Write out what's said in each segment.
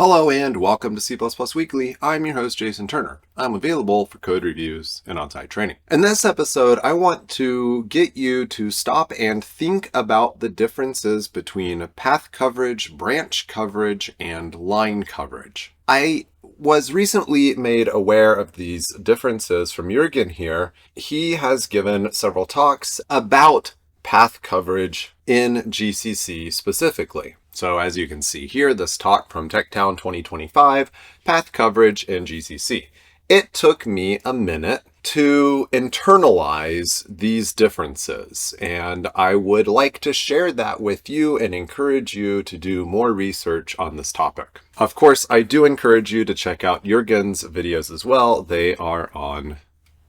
Hello and welcome to C++ Weekly. I'm your host, Jason Turner. I'm available for code reviews and on-site training. In this episode, I want to get you to stop and think about the differences between path coverage, branch coverage, and line coverage. I was recently made aware of these differences from Jürgen here. He has given several talks about path coverage in GCC specifically. So as you can see here, this talk from TechTown 2025, path coverage in GCC. It took me a minute to internalize these differences, and I would like to share that with you and encourage you to do more research on this topic. Of course, I do encourage you to check out Jürgen's videos as well. They are on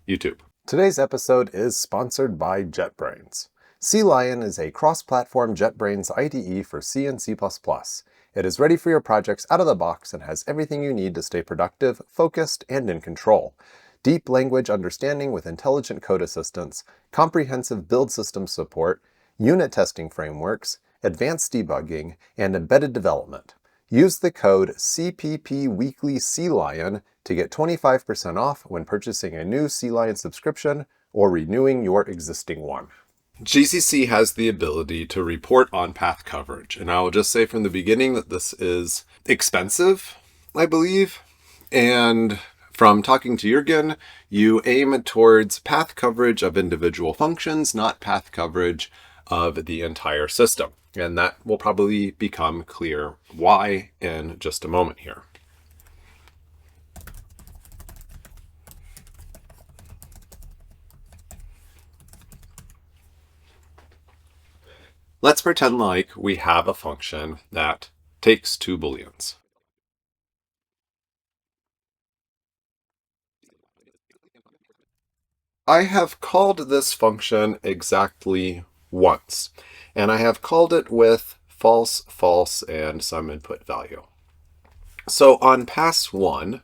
YouTube. Today's episode is sponsored by JetBrains. CLion is a cross-platform JetBrains IDE for C and C++. It is ready for your projects out of the box and has everything you need to stay productive, focused, and in control. Deep language understanding with intelligent code assistance, comprehensive build system support, unit testing frameworks, advanced debugging, and embedded development. Use the code CPPWeeklyCLion to get 25% off when purchasing a new CLion subscription or renewing your existing one. GCC has the ability to report on path coverage, and I will just say from the beginning that this is expensive, I believe, and from talking to Jürgen, you aim towards path coverage of individual functions, not path coverage of the entire system, and that will probably become clear why in just a moment here. Let's pretend like we have a function that takes two booleans. I have called this function exactly once, and I have called it with false, false, and some input value. So on pass 1,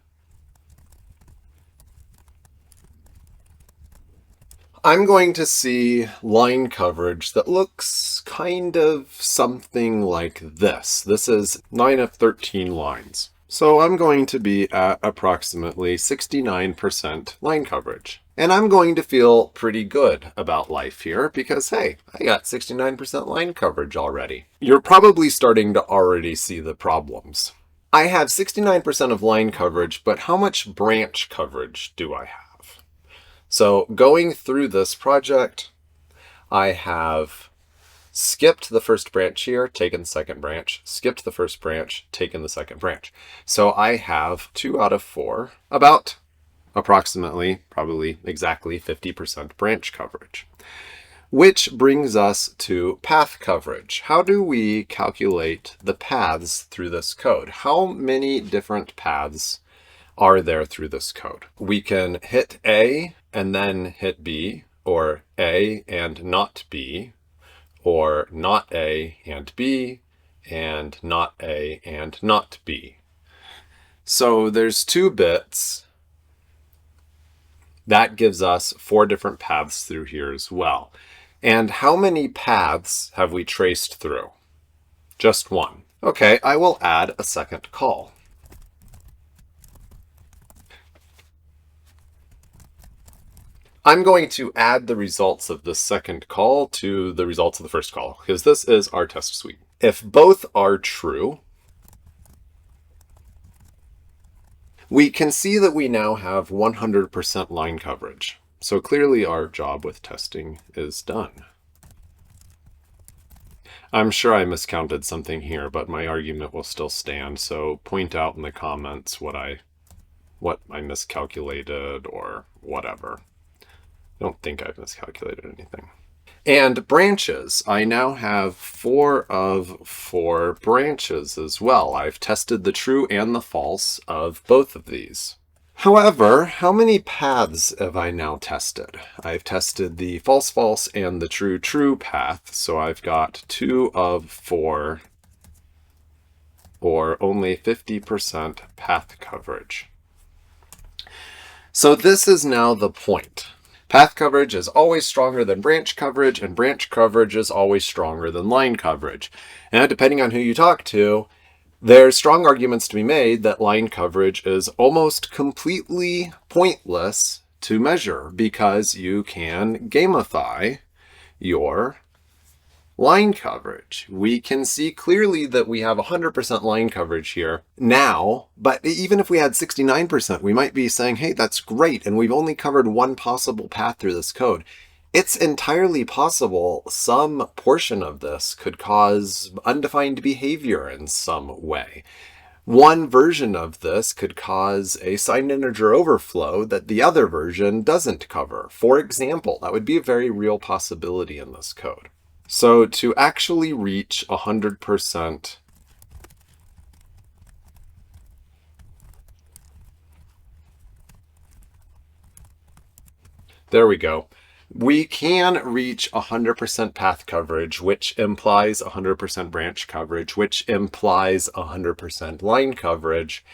I'm going to see line coverage that looks kind of something like this. This is 9 of 13 lines. So I'm going to be at approximately 69% line coverage. And I'm going to feel pretty good about life here because, hey, I got 69% line coverage already. You're probably starting to already see the problems. I have 69% of line coverage, but how much branch coverage do I have? So going through this project, I have skipped the first branch here, taken the second branch, skipped the first branch, taken the second branch. So I have 2 out of 4, about approximately, probably exactly 50% branch coverage. Which brings us to path coverage. How do we calculate the paths through this code? How many different paths are there through this code? We can hit A and then hit B, or A and not B, or not A and B, and not A and not B. So there's 2 bits. That gives us 4 different paths through here as well. And how many paths have we traced through? Just 1. Okay, I will add a second call. I'm going to add the results of the second call to the results of the first call, because this is our test suite. If both are true, we can see that we now have 100% line coverage. So clearly our job with testing is done. I'm sure I miscounted something here, but my argument will still stand. So point out in the comments what I miscalculated or whatever. I don't think I've miscalculated anything. And branches. I now have 4 of 4 branches as well. I've tested the true and the false of both of these. However, how many paths have I now tested? I've tested the false, false, and the true, true path. So I've got 2 of 4, or only 50% path coverage. So this is now the point. Path coverage is always stronger than branch coverage, and branch coverage is always stronger than line coverage. And depending on who you talk to, There's strong arguments to be made that line coverage is almost completely pointless to measure because you can gamify your line coverage. We can see clearly that we have 100% line coverage here now, but even if we had 69%, we might be saying, hey, that's great, and we've only covered one possible path through this code. It's entirely possible some portion of this could cause undefined behavior in some way. One version of this could cause a signed integer overflow that the other version doesn't cover. For example, that would be a very real possibility in this code. So to actually reach 100%, there we go. We can reach 100% path coverage, which implies 100% branch coverage, which implies 100% line coverage,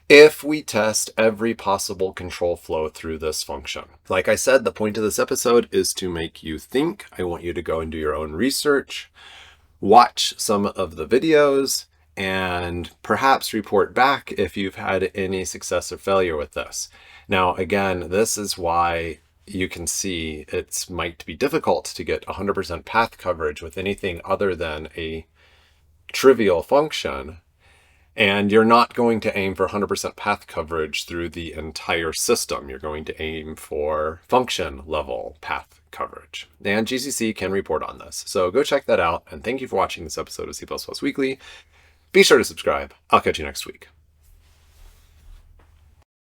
if we test every possible control flow through this function. Like I said, the point of this episode is to make you think. I want you to go and do your own research, watch some of the videos, and perhaps report back if you've had any success or failure with this. Now, again, this is why you can see it might be difficult to get 100% path coverage with anything other than a trivial function. And you're not going to aim for 100% path coverage through the entire system. You're going to aim for function level path coverage. And GCC can report on this. So go check that out. And thank you for watching this episode of C++ Weekly. Be sure to subscribe. I'll catch you next week.